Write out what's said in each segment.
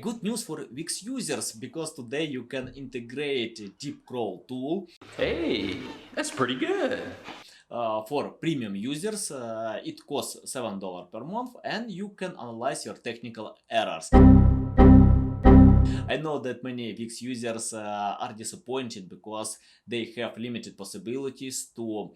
good news for Wix users, because today you can integrate a Deepcrawl tool. Hey, that's pretty good. For premium users. It costs $7 per month, and you can analyze your technical errors. I know that many Wix users are disappointed because they have limited possibilities to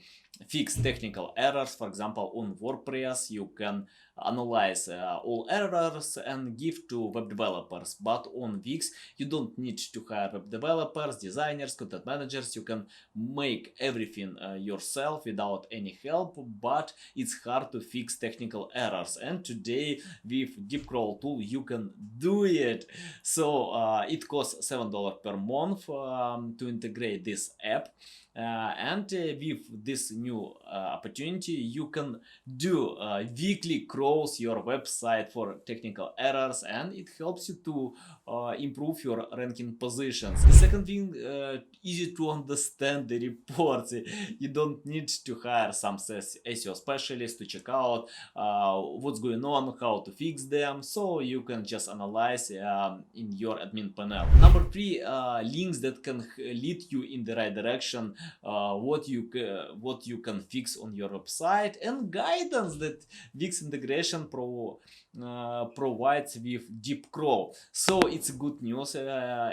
fix technical errors. For example, on WordPress you can analyze all errors and give to web developers, but on Wix you don't need to hire web developers, designers, content managers. You can make everything yourself without any help, but it's hard to fix technical errors, and today with Deepcrawl tool you can do it. So it costs $7 per month to integrate this app. And with this new opportunity you can do weekly crawls your website for technical errors, and it helps you to improve your ranking positions. The second thing, easy to understand the reports. You don't need to hire some SEO specialist to check out what's going on, how to fix them, so you can just analyze in your admin panel. Number three, links that can lead you in the right direction, what you can fix on your website, and guidance that Wix integration provides with Deepcrawl. So it's good news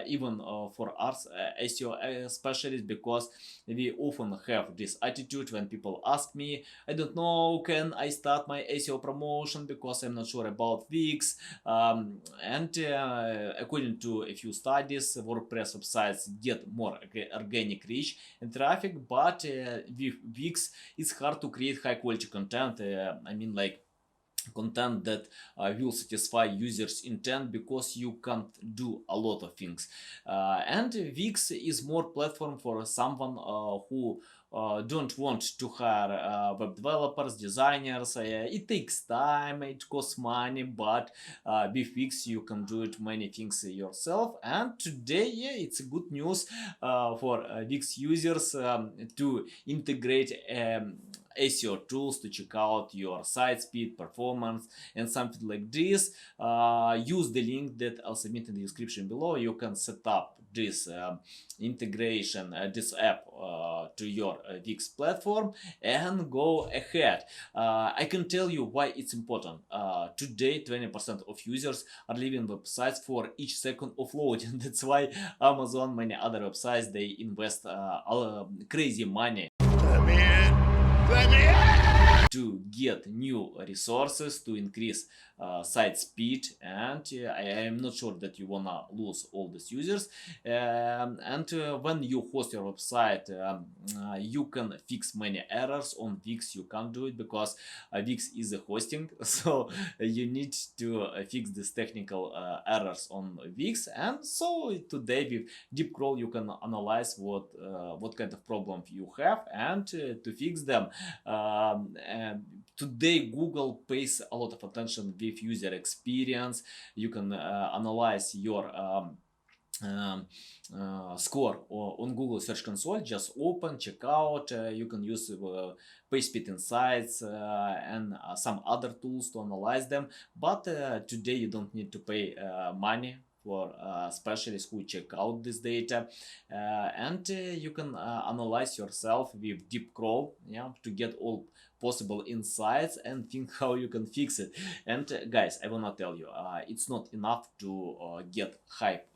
even for us SEO specialists, because we often have this attitude when people ask me, I don't know, can I start my SEO promotion because I'm not sure about Wix. And according to a few studies, WordPress websites get more organic reach and traffic, but with Wix it's hard to create high quality content. I mean, like content that will satisfy users' intent, because you can't do a lot of things. And Wix is more platform for someone who don't want to hire web developers, designers. It takes time, it costs money, but with Wix you can do it many things yourself. And today, yeah, it's good news for Wix users to integrate SEO tools to check out your site speed, performance, and something like this. Use the link that I'll submit in the description below. You can set up this integration, this app to your Wix platform, and go ahead. I can tell you why it's important. Today 20% of users are leaving websites for each second of loading. That's why Amazon, many other websites, they invest crazy money to get new resources to increase site speed, and I am not sure that you wanna lose all these users. And when you host your website, you can fix many errors. On Wix you can't do it because Wix is a hosting, so you need to fix these technical errors on Wix. And so today with Deepcrawl you can analyze what kind of problem you have and to fix them. Today Google pays a lot of attention with user experience. You can analyze your score on Google Search Console. Just open, check out. You can use Page Speed Insights and some other tools to analyze them, but today you don't need to pay money for specialists who check out this data, and you can analyze yourself with Deepcrawl, yeah, to get all possible insights and think how you can fix it. And guys, I wanna tell you, it's not enough to get hype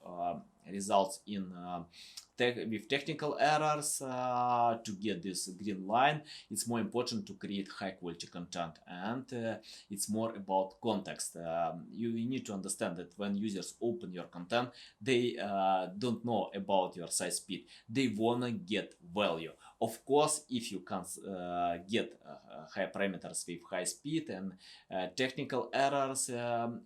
results in with technical errors to get this green line. It's more important to create high quality content, and it's more about context. You need to understand that when users open your content, they don't know about your site speed. They wanna get value. Of course, if you can get high parameters with high speed and technical errors,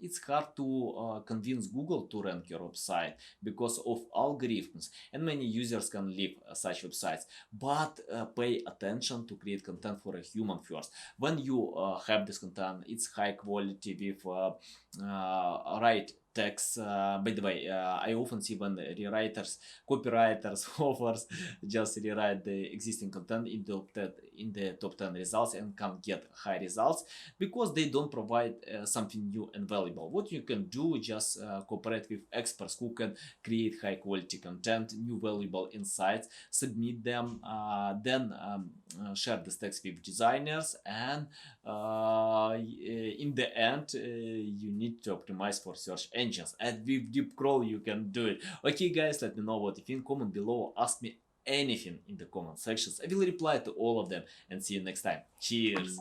it's hard to convince Google to rank your website because of algorithms, and many users can leave such websites. But pay attention to create content for a human first. When you have this content, it's high quality with right text. By the way, I often see when rewriters, copywriters, authors just rewrite the existing content in the top 10 results and can get high results because they don't provide something new and valuable. What you can do, just cooperate with experts who can create high quality content, new valuable insights, submit them, then share this text with designers, and in the end you need to optimize for search engines, and with Deepcrawl you can do it. Okay guys, let me know what you think, comment below, ask me anything in the comment sections. I will reply to all of them, and see you next time. Cheers.